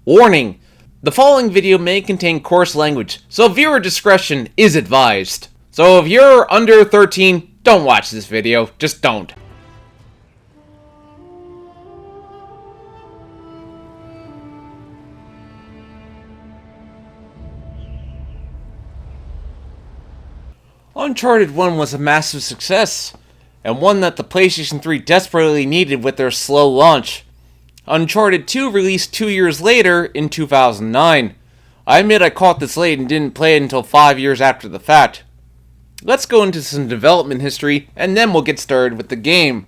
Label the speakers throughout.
Speaker 1: Warning! The following video may contain coarse language, so viewer discretion is advised. So if you're under 13, don't watch this video. Just don't. Uncharted 1 was a massive success, and one that the PlayStation 3 desperately needed with their slow launch. Uncharted 2 released 2 years later in 2009. I admit I caught this late and didn't play it until 5 years after the fact. Let's go into some development history, and then we'll get started with the game.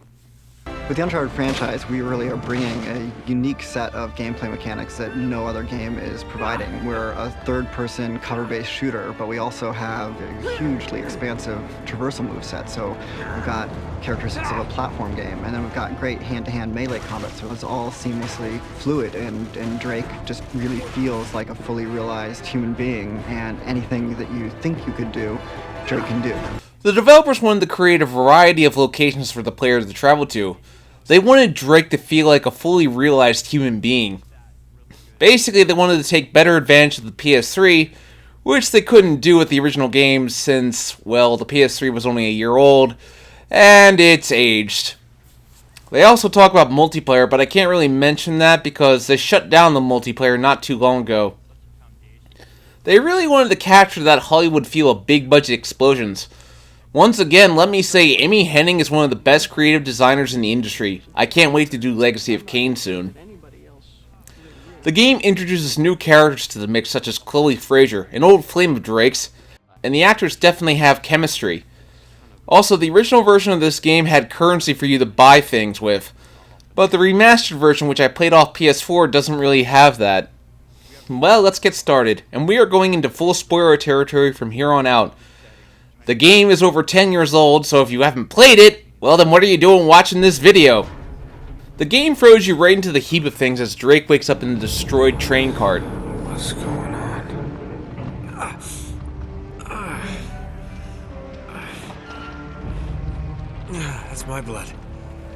Speaker 2: With the Uncharted franchise, we really are bringing a unique set of gameplay mechanics that no other game is providing. We're a third-person cover-based shooter, but we also have a hugely expansive traversal moveset. So we've got characteristics of a platform game, and then we've got great hand-to-hand melee combat, so it's all seamlessly fluid, and Drake just really feels like a fully realized human being, and anything that you think you could do, Drake can do.
Speaker 1: The developers wanted to create a variety of locations for the players to travel to. They wanted Drake to feel like a fully realized human being. Basically, they wanted to take better advantage of the PS3, which they couldn't do with the original game since, well, the PS3 was only a year old, and it's aged. They also talk about multiplayer, but I can't really mention that because they shut down the multiplayer not too long ago. They really wanted to capture that Hollywood feel of big budget explosions. Once again, let me say Amy Hennig is one of the best creative designers in the industry. I can't wait to do Legacy of Kain soon. The game introduces new characters to the mix such as Chloe Frazer, an old flame of Drake's, and the actors definitely have chemistry. Also, the original version of this game had currency for you to buy things with, but the remastered version, which I played off PS4, doesn't really have that. Well, let's get started, and we are going into full spoiler territory from here on out. The game is over 10 years old, so if you haven't played it, well then what are you doing watching this video? The game throws you right into the heap of things as Drake wakes up in the destroyed train cart.
Speaker 3: What's going on? That's my blood.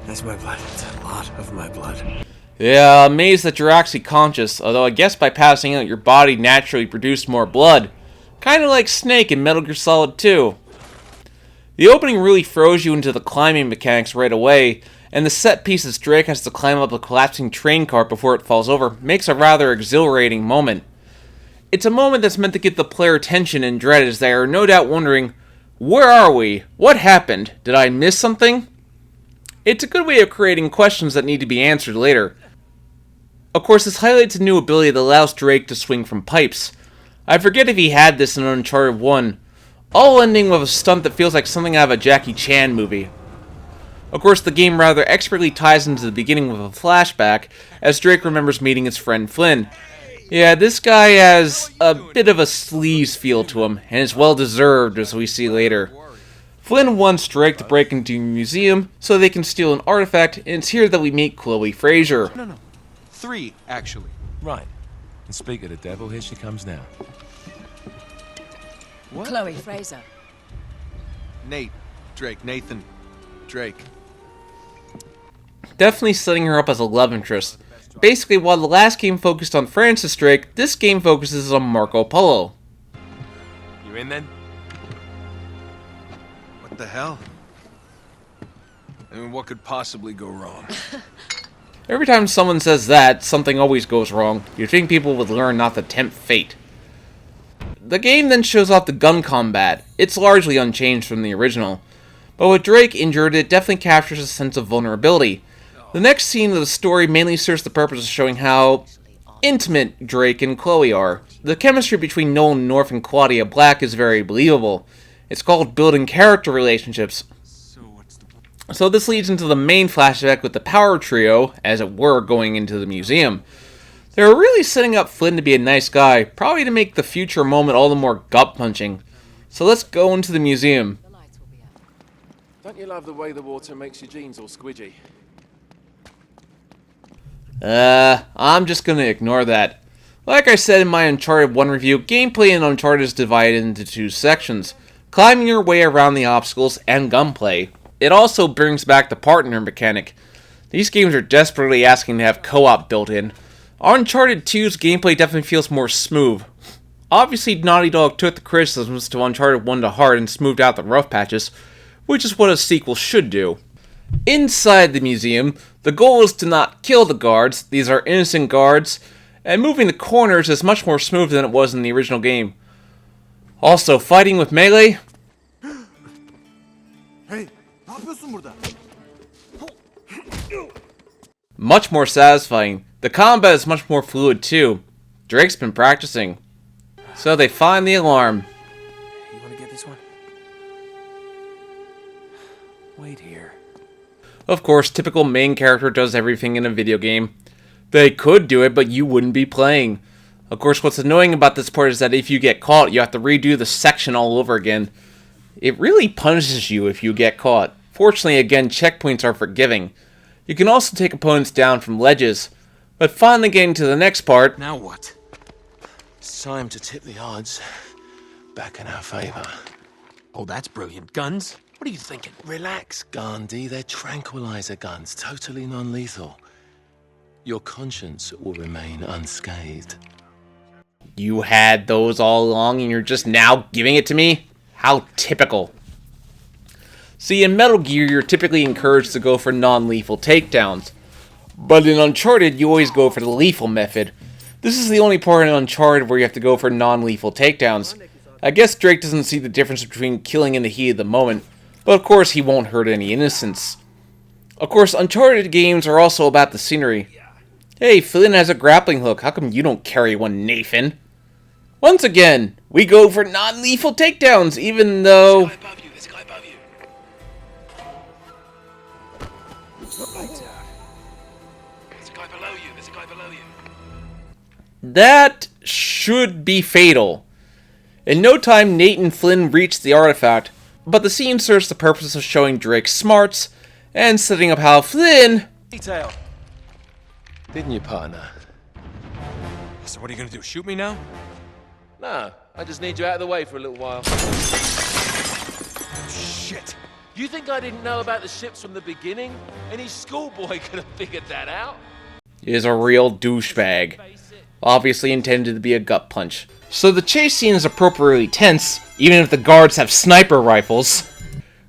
Speaker 3: That's my blood. It's a lot of my blood.
Speaker 1: Yeah, amazed that you're actually conscious, although I guess by passing out your body naturally produced more blood. Kinda like Snake in Metal Gear Solid 2. The opening really throws you into the climbing mechanics right away, and the set pieces Drake has to climb up a collapsing train cart before it falls over makes a rather exhilarating moment. It's a moment that's meant to give the player tension and dread as they are no doubt wondering, where are we? What happened? Did I miss something? It's a good way of creating questions that need to be answered later. Of course, this highlights a new ability that allows Drake to swing from pipes. I forget if he had this in Uncharted 1, all ending with a stunt that feels like something out of a Jackie Chan movie. Of course, the game rather expertly ties into the beginning with a flashback, as Drake remembers meeting his friend Flynn. Yeah, this guy has a bit of a sleaze feel to him, and it's well deserved as we see later. Flynn wants Drake to break into a museum so they can steal an artifact, and it's here that we meet Chloe Frazer.
Speaker 4: No. 3, actually.
Speaker 3: Right. And speak of the devil, here she comes now.
Speaker 4: What?
Speaker 5: Chloe Frazer.
Speaker 4: Nate. Drake. Nathan. Drake.
Speaker 1: Definitely setting her up as a love interest. Basically, while the last game focused on Francis Drake, this game focuses on Marco Polo.
Speaker 3: You in then?
Speaker 4: What the hell? I mean, what could possibly go wrong?
Speaker 1: Every time someone says that, something always goes wrong. You'd think people would learn not to tempt fate. The game then shows off the gun combat. It's largely unchanged from the original. But with Drake injured, it definitely captures a sense of vulnerability. The next scene of the story mainly serves the purpose of showing how intimate Drake and Chloe are. The chemistry between Nolan North and Claudia Black is very believable. It's called building character relationships. So this leads into the main flashback with the power trio, as it were, going into the museum. They're really setting up Flynn to be a nice guy, probably to make the future moment all the more gut-punching. So let's go into the museum.
Speaker 3: Don't you love the way the water makes your jeans all squidgy?
Speaker 1: I'm just gonna ignore that. Like I said in my Uncharted 1 review, gameplay in Uncharted is divided into 2 sections. Climbing your way around the obstacles and gunplay. It also brings back the partner mechanic. These games are desperately asking to have co-op built in. Uncharted 2's gameplay definitely feels more smooth. Obviously, Naughty Dog took the criticisms to Uncharted 1 to heart and smoothed out the rough patches, which is what a sequel should do. Inside the museum, the goal is to not kill the guards, these are innocent guards, and moving the corners is much more smooth than it was in the original game. Also, fighting with melee, much more satisfying. The combat is much more fluid too. Drake's been practicing. So they find the alarm.
Speaker 3: You want to get this one? Wait here.
Speaker 1: Of course, typical main character does everything in a video game. They could do it, but you wouldn't be playing. Of course, what's annoying about this part is that if you get caught, you have to redo the section all over again. It really punishes you if you get caught. Fortunately, again, checkpoints are forgiving. You can also take opponents down from ledges. But finally getting to the next part...
Speaker 3: Now what? It's time to tip the odds back in our favor. Oh, that's brilliant. Guns? What are you thinking?
Speaker 5: Relax, Gandhi. They're tranquilizer guns, totally non-lethal. Your conscience will remain unscathed.
Speaker 1: You had those all along and you're just now giving it to me? How typical. See, in Metal Gear, you're typically encouraged to go for non-lethal takedowns. But in Uncharted, you always go for the lethal method. This is the only part in Uncharted where you have to go for non-lethal takedowns. I guess Drake doesn't see the difference between killing in the heat of the moment, but of course he won't hurt any innocents. Of course, Uncharted games are also about the scenery. Hey, Flynn has a grappling hook, how come you don't carry one, Nathan? Once again, we go for non-lethal takedowns, even though...
Speaker 5: There's a guy above you, there's a guy above you. There's a guy below you, there's a guy below you.
Speaker 1: That should be fatal. In no time, Nate and Flynn reach the artifact, but the scene serves the purpose of showing Drake's smarts and setting up how Flynn...
Speaker 3: Detail.
Speaker 5: Didn't you, partner?
Speaker 3: So what are you gonna do, shoot me now?
Speaker 5: No, I just need you out of the way for a little while.
Speaker 3: Shit.
Speaker 5: You think I didn't know about the ships from the beginning? Any schoolboy could have figured that out.
Speaker 1: He is a real douchebag. Obviously intended to be a gut punch. So the chase scene is appropriately tense, even if the guards have sniper rifles.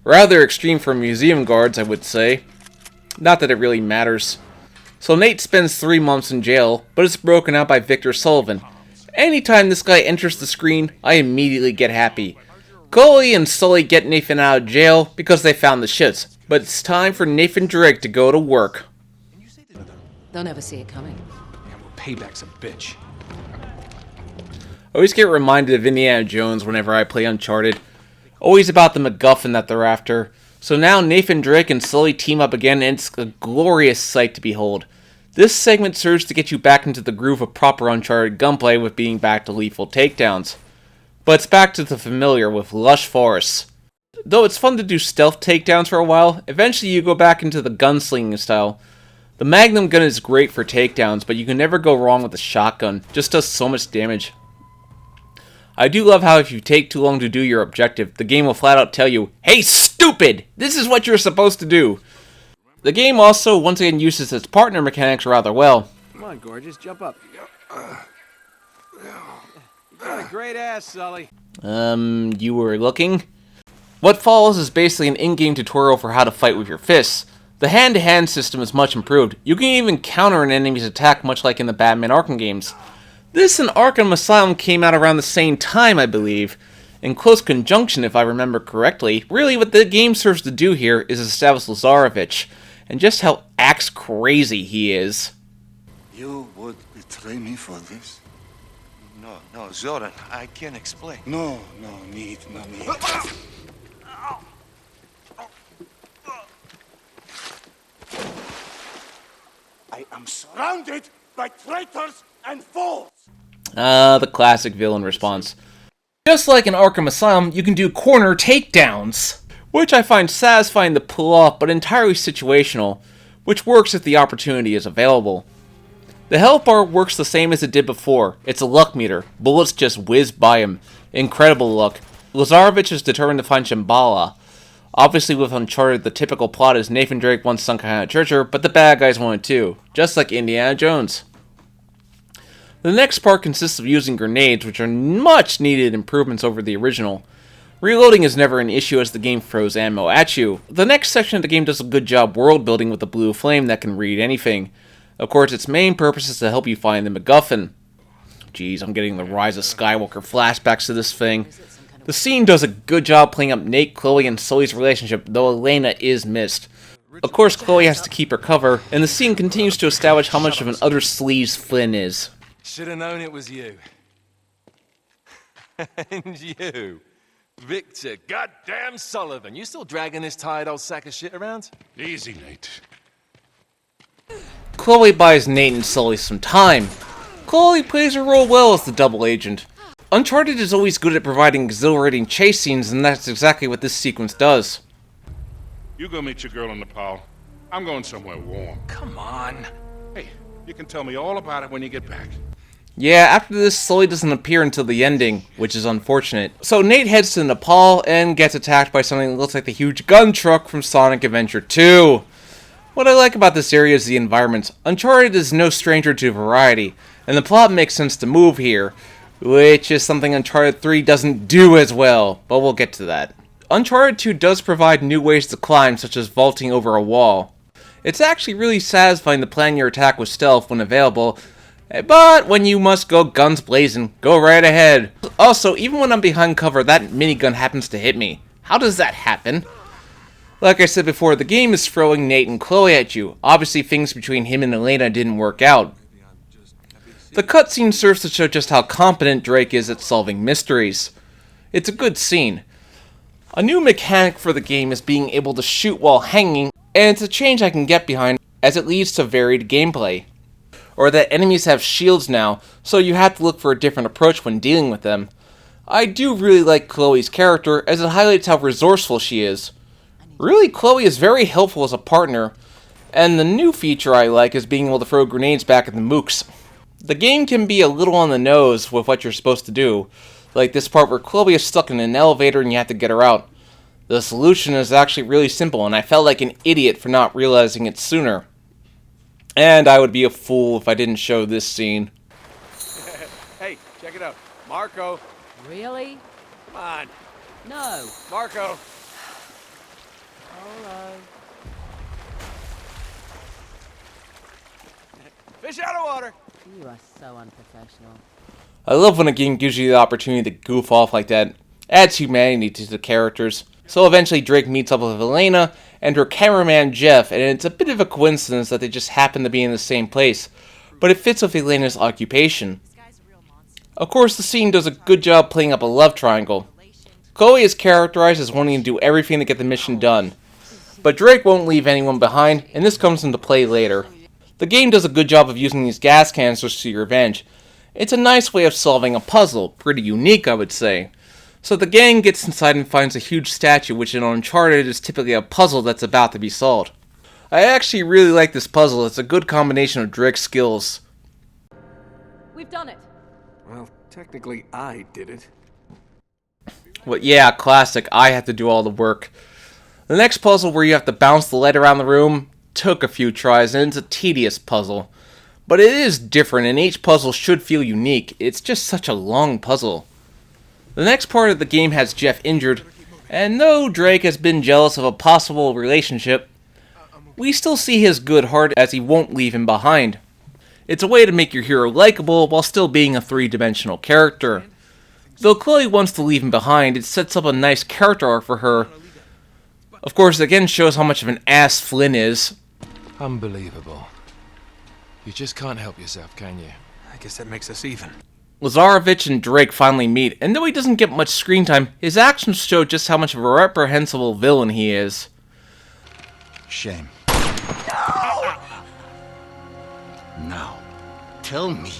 Speaker 1: Rather extreme for museum guards, I would say. Not that it really matters. So Nate spends 3 months in jail, but is broken out by Victor Sullivan. Anytime this guy enters the screen, I immediately get happy. Coley and Sully get Nathan out of jail because they found the shits, but it's time for Nathan Drake to go to work.
Speaker 6: They'll never see it coming.
Speaker 3: Yeah, well, payback's a bitch.
Speaker 1: I always get reminded of Indiana Jones whenever I play Uncharted. Always about the MacGuffin that they're after. So now Nathan Drake and Sully team up again and it's a glorious sight to behold. This segment serves to get you back into the groove of proper Uncharted gunplay with being back to lethal takedowns. But it's back to the familiar with lush forests. Though it's fun to do stealth takedowns for a while, eventually you go back into the gunslinging style. The Magnum gun is great for takedowns, but you can never go wrong with the shotgun. Just does so much damage. I do love how if you take too long to do your objective, the game will flat out tell you, "Hey stupid! This is what you're supposed to do!" The game also once again uses its partner mechanics rather well.
Speaker 3: Come on, gorgeous, jump up. You got a great ass, Sully.
Speaker 1: You were looking? What follows is basically an in-game tutorial for how to fight with your fists. The hand-to-hand system is much improved. You can even counter an enemy's attack much like in the Batman Arkham games. This and Arkham Asylum came out around the same time, I believe. In close conjunction, if I remember correctly. Really, what the game serves to do here is establish Lazarevich, and just how axe-crazy he is.
Speaker 7: You would betray me for this?
Speaker 8: No, Zoran, I can't explain.
Speaker 7: No need. I am surrounded by traitors and fools!
Speaker 1: The classic villain response. Just like in Arkham Asylum, you can do corner takedowns, which I find satisfying to pull off, but entirely situational, which works if the opportunity is available. The health bar works the same as it did before. It's a luck meter. Bullets just whiz by him. Incredible luck. Lazarevich is determined to find Shambhala. Obviously with Uncharted, the typical plot is Nathan Drake wants some kind of treasure, but the bad guys want it too. Just like Indiana Jones. The next part consists of using grenades, which are much needed improvements over the original. Reloading is never an issue as the game throws ammo at you. The next section of the game does a good job world building with a blue flame that can read anything. Of course, its main purpose is to help you find the MacGuffin. Jeez, I'm getting the Rise of Skywalker flashbacks to this thing. The scene does a good job playing up Nate, Chloe, and Sully's relationship, though Elena is missed. Of course, Chloe has to keep her cover, and the scene continues to establish how much of an utter sleaze Flynn is.
Speaker 5: Should have known it was you. And you, Victor goddamn Sullivan. You still dragging this tired old sack of shit around?
Speaker 9: Easy, Nate.
Speaker 1: Chloe buys Nate and Sully some time. Chloe plays her role well as the double agent. Uncharted is always good at providing exhilarating chase scenes, and that's exactly what this sequence does.
Speaker 9: You go meet your girl in Nepal. I'm going somewhere warm.
Speaker 3: Come on.
Speaker 9: Hey, you can tell me all about it when you get back.
Speaker 1: Yeah, after this, Sully doesn't appear until the ending, which is unfortunate. So Nate heads to Nepal and gets attacked by something that looks like the huge gun truck from Sonic Adventure 2. What I like about this area is the environments. Uncharted is no stranger to variety, and the plot makes sense to move here, which is something Uncharted 3 doesn't do as well, but we'll get to that. Uncharted 2 does provide new ways to climb, such as vaulting over a wall. It's actually really satisfying to plan your attack with stealth when available, but when you must go guns blazing, go right ahead. Also, even when I'm behind cover, that minigun happens to hit me. How does that happen? Like I said before, the game is throwing Nate and Chloe at you. Obviously, things between him and Elena didn't work out. The cutscene serves to show just how competent Drake is at solving mysteries. It's a good scene. A new mechanic for the game is being able to shoot while hanging, and it's a change I can get behind as it leads to varied gameplay. Or that enemies have shields now, so you have to look for a different approach when dealing with them. I do really like Chloe's character, as it highlights how resourceful she is. Really, Chloe is very helpful as a partner, and the new feature I like is being able to throw grenades back at the mooks. The game can be a little on the nose with what you're supposed to do, like this part where Chloe is stuck in an elevator and you have to get her out. The solution is actually really simple, and I felt like an idiot for not realizing it sooner. And I would be a fool if I didn't show this scene.
Speaker 4: Hey, check it out. Marco.
Speaker 6: Really?
Speaker 4: Come on.
Speaker 6: No.
Speaker 4: Marco.
Speaker 6: Hello.
Speaker 4: Fish out of water.
Speaker 6: You are so unprofessional.
Speaker 1: I love when a game gives you the opportunity to goof off like that. Adds humanity to the characters. So eventually Drake meets up with Elena and her cameraman Jeff, and it's a bit of a coincidence that they just happen to be in the same place, but it fits with Elena's occupation. Of course, the scene does a good job playing up a love triangle. Chloe is characterized as wanting to do everything to get the mission done, but Drake won't leave anyone behind, and this comes into play later. The game does a good job of using these gas canisters to your advantage. It's a nice way of solving a puzzle, pretty unique I would say. So the gang gets inside and finds a huge statue, which in Uncharted is typically a puzzle that's about to be solved. I actually really like this puzzle. It's a good combination of Drake's skills.
Speaker 6: We've done it.
Speaker 4: Well, technically I did it.
Speaker 1: Well, yeah, classic. I have to do all the work. The next puzzle, where you have to bounce the lead around the room, took a few tries, and it's a tedious puzzle. But it is different, and each puzzle should feel unique. It's just such a long puzzle. The next part of the game has Jeff injured, and though Drake has been jealous of a possible relationship, we still see his good heart as he won't leave him behind. It's a way to make your hero likable while still being a three-dimensional character. Though Chloe wants to leave him behind, it sets up a nice character arc for her. Of course, it again shows how much of an ass Flynn is.
Speaker 5: Unbelievable. You just can't help yourself, can you?
Speaker 4: I guess that makes us even.
Speaker 1: Lazarevich and Drake finally meet, and though he doesn't get much screen time, his actions show just how much of a reprehensible villain he is.
Speaker 7: Shame. Now, tell me.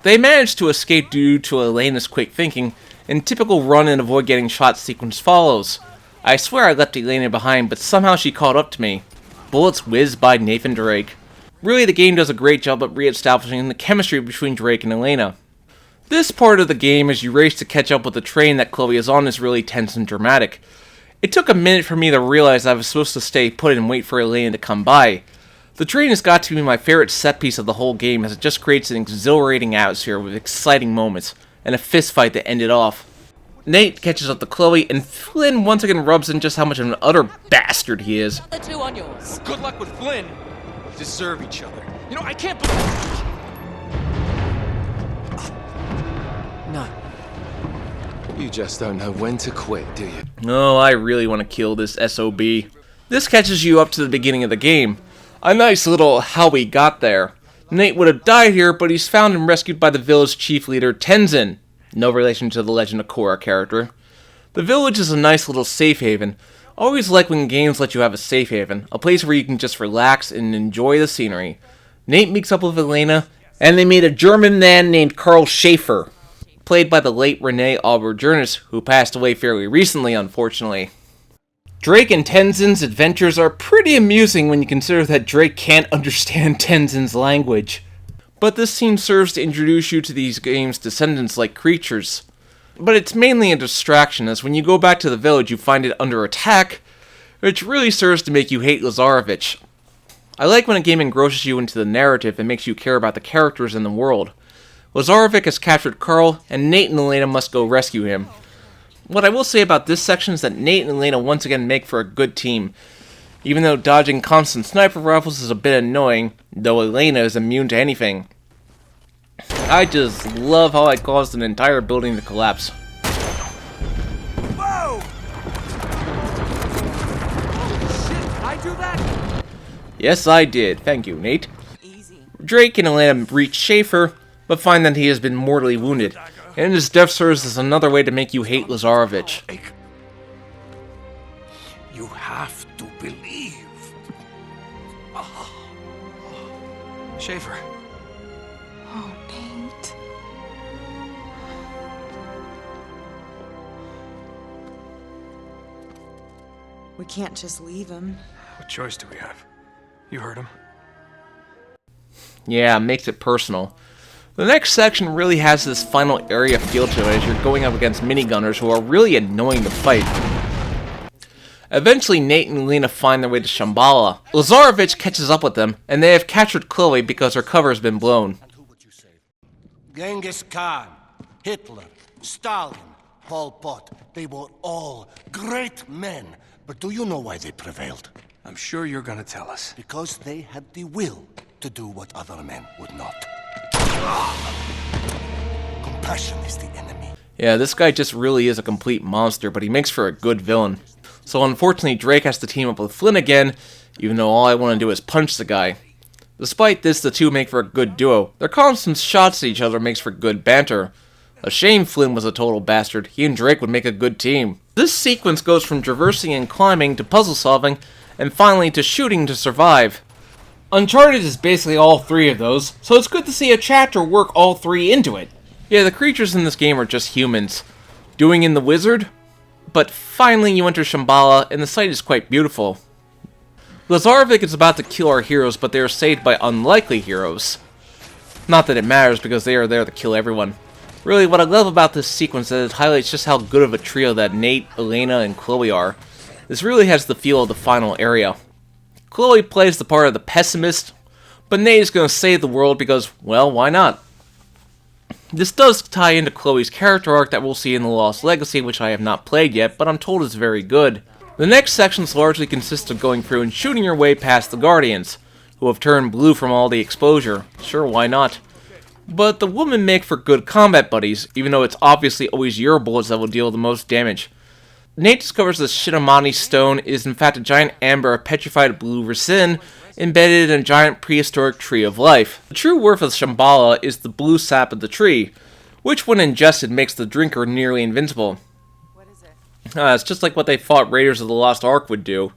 Speaker 1: They manage to escape due to Elena's quick thinking, and typical run and avoid getting shot sequence follows. I swear I left Elena behind, but somehow she caught up to me. Bullets whizzed by Nathan Drake. Really, the game does a great job at re-establishing the chemistry between Drake and Elena. This part of the game, as you race to catch up with the train that Chloe is on, is really tense and dramatic. It took a minute for me to realize I was supposed to stay put and wait for Elena to come by, The train has got to be my favorite set piece of the whole game, as it just creates an exhilarating atmosphere with exciting moments, and a fist fight to end it off. Nate catches up to Chloe, and Flynn once again rubs in just how much of an utter bastard he is.
Speaker 6: The two on yours.
Speaker 3: Good luck with Flynn. Deserve each other. You know, I can't believe... No.
Speaker 5: You just don't know when to quit, do you?
Speaker 1: No, I really want to kill this SOB. This catches you up to the beginning of the game. A nice little how we got there. Nate would have died here, but he's found and rescued by the village chief leader, Tenzin. No relation to the Legend of Korra character. The village is a nice little safe haven. Always like when games let you have a safe haven, a place where you can just relax and enjoy the scenery. Nate meets up with Elena, and they meet a German man named Karl Schaefer, played by the late Renee Auberjournis, who passed away fairly recently, unfortunately. Drake and Tenzin's adventures are pretty amusing when you consider that Drake can't understand Tenzin's language. But this scene serves to introduce you to these games' descendants-like creatures. But it's mainly a distraction, as when you go back to the village you find it under attack, which really serves to make you hate Lazarevich. I like when a game engrosses you into the narrative and makes you care about the characters in the world. Lazarevich has captured Karl, and Nate and Elena must go rescue him. What I will say about this section is that Nate and Elena once again make for a good team. Even though dodging constant sniper rifles is a bit annoying, though Elena is immune to anything. I just love how I caused an entire building to collapse.
Speaker 3: Whoa! Holy shit, did I do that?
Speaker 1: Yes, I did. Thank you, Nate.
Speaker 6: Easy.
Speaker 1: Drake and Elena reach Schaefer, but find that he has been mortally wounded, and his death serves as another way to make you hate Lazarevich.
Speaker 7: You have to believe.
Speaker 3: Schaefer.
Speaker 10: Oh, Nate. We can't just leave him.
Speaker 3: What choice do we have? You heard him.
Speaker 1: Yeah, makes it personal. The next section really has this final area feel to it as you're going up against minigunners who are really annoying to fight. Eventually, Nate and Lena find their way to Shambhala. Lazarevich catches up with them, and they have captured Chloe because her cover has been blown.
Speaker 7: Genghis Khan, Hitler, Stalin, Pol Pot, they were all great men. But do you know why they prevailed?
Speaker 3: I'm sure you're gonna tell us.
Speaker 7: Because they had the will to do what other men would not. Compassion is the enemy.
Speaker 1: Yeah, this guy just really is a complete monster, but he makes for a good villain. So unfortunately, Drake has to team up with Flynn again, even though all I want to do is punch the guy. Despite this, the two make for a good duo. Their constant shots at each other makes for good banter. A shame Flynn was a total bastard. He and Drake would make a good team. This sequence goes from traversing and climbing to puzzle solving, and finally to shooting to survive. Uncharted is basically all three of those, so it's good to see a chapter work all three into it. Yeah, the creatures in this game are just humans. Doing in the wizard? But finally you enter Shambhala, and the sight is quite beautiful. Lazarevich is about to kill our heroes, but they are saved by unlikely heroes. Not that it matters, because they are there to kill everyone. Really, what I love about this sequence is that it highlights just how good of a trio that Nate, Elena, and Chloe are. This really has the feel of the final area. Chloe plays the part of the pessimist, but Nate is going to save the world because, well, why not? This does tie into Chloe's character arc that we'll see in The Lost Legacy, which I have not played yet, but I'm told is very good. The next sections largely consist of going through and shooting your way past the Guardians, who have turned blue from all the exposure. Sure, why not? But the women make for good combat buddies, even though it's obviously always your bullets that will deal the most damage. Nate discovers the Shinamani stone is in fact a giant amber of petrified blue resin embedded in a giant prehistoric tree of life. The true worth of Shambhala is the blue sap of the tree, which when ingested makes the drinker nearly invincible.
Speaker 10: What is it?
Speaker 1: It's just like what they thought Raiders of the Lost Ark would do.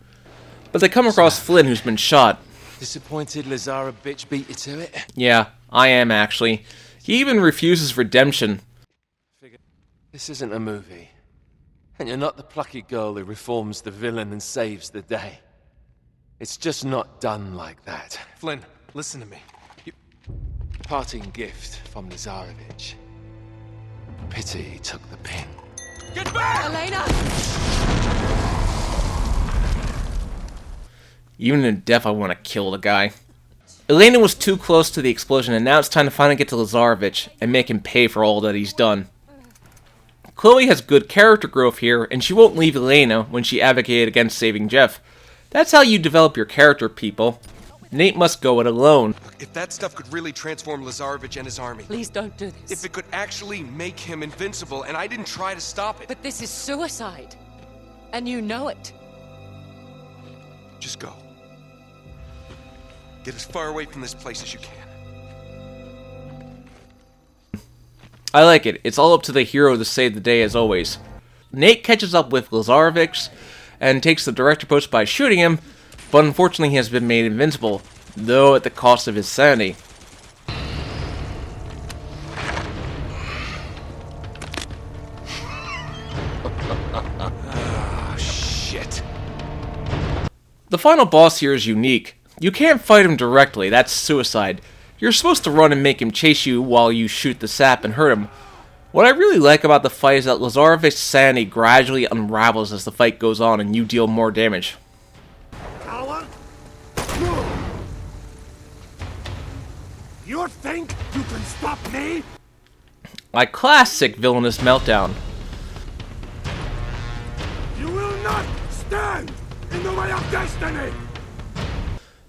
Speaker 1: But they come across Flynn, who's been shot.
Speaker 5: Disappointed Lazara bitch beat you to it?
Speaker 1: Yeah, I am actually. He even refuses redemption.
Speaker 5: This isn't a movie. And you're not the plucky girl who reforms the villain and saves the day. It's just not done like that.
Speaker 3: Flynn, listen to me.
Speaker 5: Parting gift from Lazarevich. Pity he took the pin.
Speaker 3: Get back!
Speaker 6: Elena!
Speaker 1: Even in death, I want to kill the guy. Elena was too close to the explosion, and now it's time to finally get to Lazarevich and make him pay for all that he's done. Chloe has good character growth here, and she won't leave Elena when she advocated against saving Jeff. That's how you develop your character, people. Nate must go it alone.
Speaker 11: If that stuff could really transform Lazarevich and his army.
Speaker 6: Please don't do this.
Speaker 11: If it could actually make him invincible, and I didn't try to stop it.
Speaker 6: But this is suicide. And you know it.
Speaker 11: Just go. Get as far away from this place as you can.
Speaker 1: I like it. It's all up to the hero to save the day as always. Nate catches up with Lazarevich and takes the direct approach by shooting him, but unfortunately he has been made invincible, though at the cost of his sanity.
Speaker 11: Oh, shit.
Speaker 1: The final boss here is unique. You can't fight him directly, that's suicide. You're supposed to run and make him chase you while you shoot the sap and hurt him. What I really like about the fight is that Lazarevich's sanity gradually unravels as the fight goes on and you deal more damage.
Speaker 7: You think you can stop me?
Speaker 1: My classic villainous meltdown.
Speaker 7: You will not stand in the way of destiny!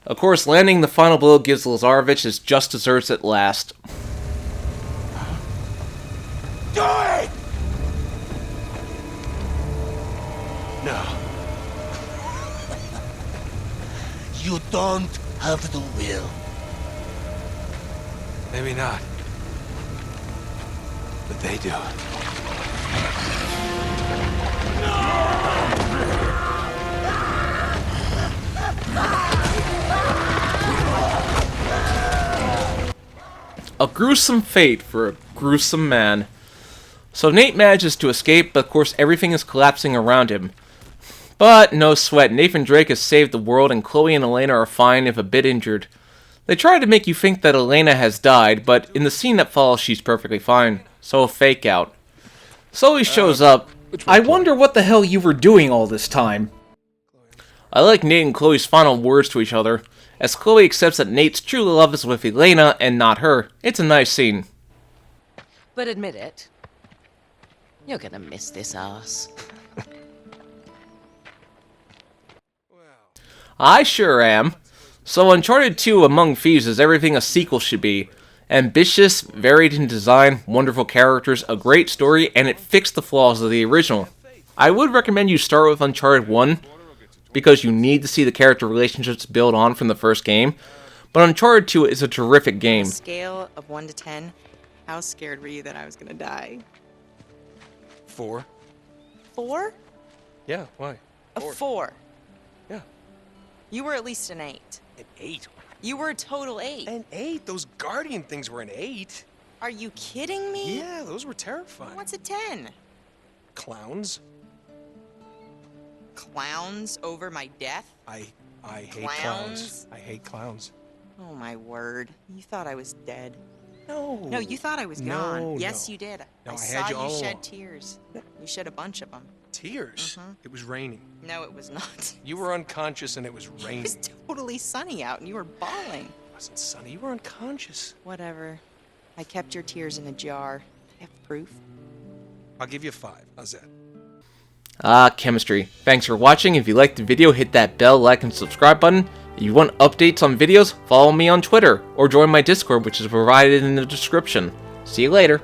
Speaker 1: Of course, landing the final blow gives Lazarevich his just desserts at last.
Speaker 7: Do it!
Speaker 11: No.
Speaker 7: You don't have the will.
Speaker 11: Maybe not. But they do.
Speaker 1: A gruesome fate for a gruesome man. So Nate manages to escape, but of course everything is collapsing around him. But no sweat, Nathan Drake has saved the world and Chloe and Elena are fine if a bit injured. They try to make you think that Elena has died, but in the scene that follows she's perfectly fine. So a fake out. Sully shows up. I wonder what the hell you were doing all this time. I like Nate and Chloe's final words to each other, as Chloe accepts that Nate's true love is with Elena and not her. It's a nice scene.
Speaker 6: But admit it. You're gonna miss this ass.
Speaker 1: I sure am. So Uncharted 2 Among Thieves is everything a sequel should be. Ambitious, varied in design, wonderful characters, a great story, and it fixed the flaws of the original. I would recommend you start with Uncharted 1, because you need to see the character relationships build on from the first game, but Uncharted 2 is a terrific game.
Speaker 10: On a scale of 1 to 10, how scared were you that I was gonna die?
Speaker 11: 4?
Speaker 10: 4?
Speaker 11: Yeah, why?
Speaker 10: A 4.
Speaker 11: Yeah.
Speaker 10: You were at least an 8.
Speaker 11: An 8?
Speaker 10: You were a total 8.
Speaker 11: An 8? Those Guardian things were an 8.
Speaker 10: Are you kidding me?
Speaker 11: Yeah, those were terrifying.
Speaker 10: What's a 10?
Speaker 11: Clowns?
Speaker 10: Clowns over my death?
Speaker 11: I hate
Speaker 10: Clowns?
Speaker 11: clowns. I hate clowns.
Speaker 10: Oh my word. You thought I was dead.
Speaker 11: No.
Speaker 10: No, you thought I was
Speaker 11: No,
Speaker 10: gone. Yes,
Speaker 11: no.
Speaker 10: you did.
Speaker 11: No, I
Speaker 10: saw
Speaker 11: had you all
Speaker 10: shed
Speaker 11: along.
Speaker 10: tears. You shed a bunch of them.
Speaker 11: Tears? It was raining.
Speaker 10: No, it was not.
Speaker 11: You were unconscious and it was
Speaker 10: It
Speaker 11: raining.
Speaker 10: was totally sunny out and you were bawling.
Speaker 11: It wasn't sunny. You were unconscious.
Speaker 10: Whatever. I kept your tears in a jar. I have proof.
Speaker 11: I'll give you 5. How's that?
Speaker 1: Ah, chemistry. Thanks for watching. If you liked the video, hit that bell, like, and subscribe button. If you want updates on videos, follow me on Twitter, or join my Discord, which is provided in the description. See you later.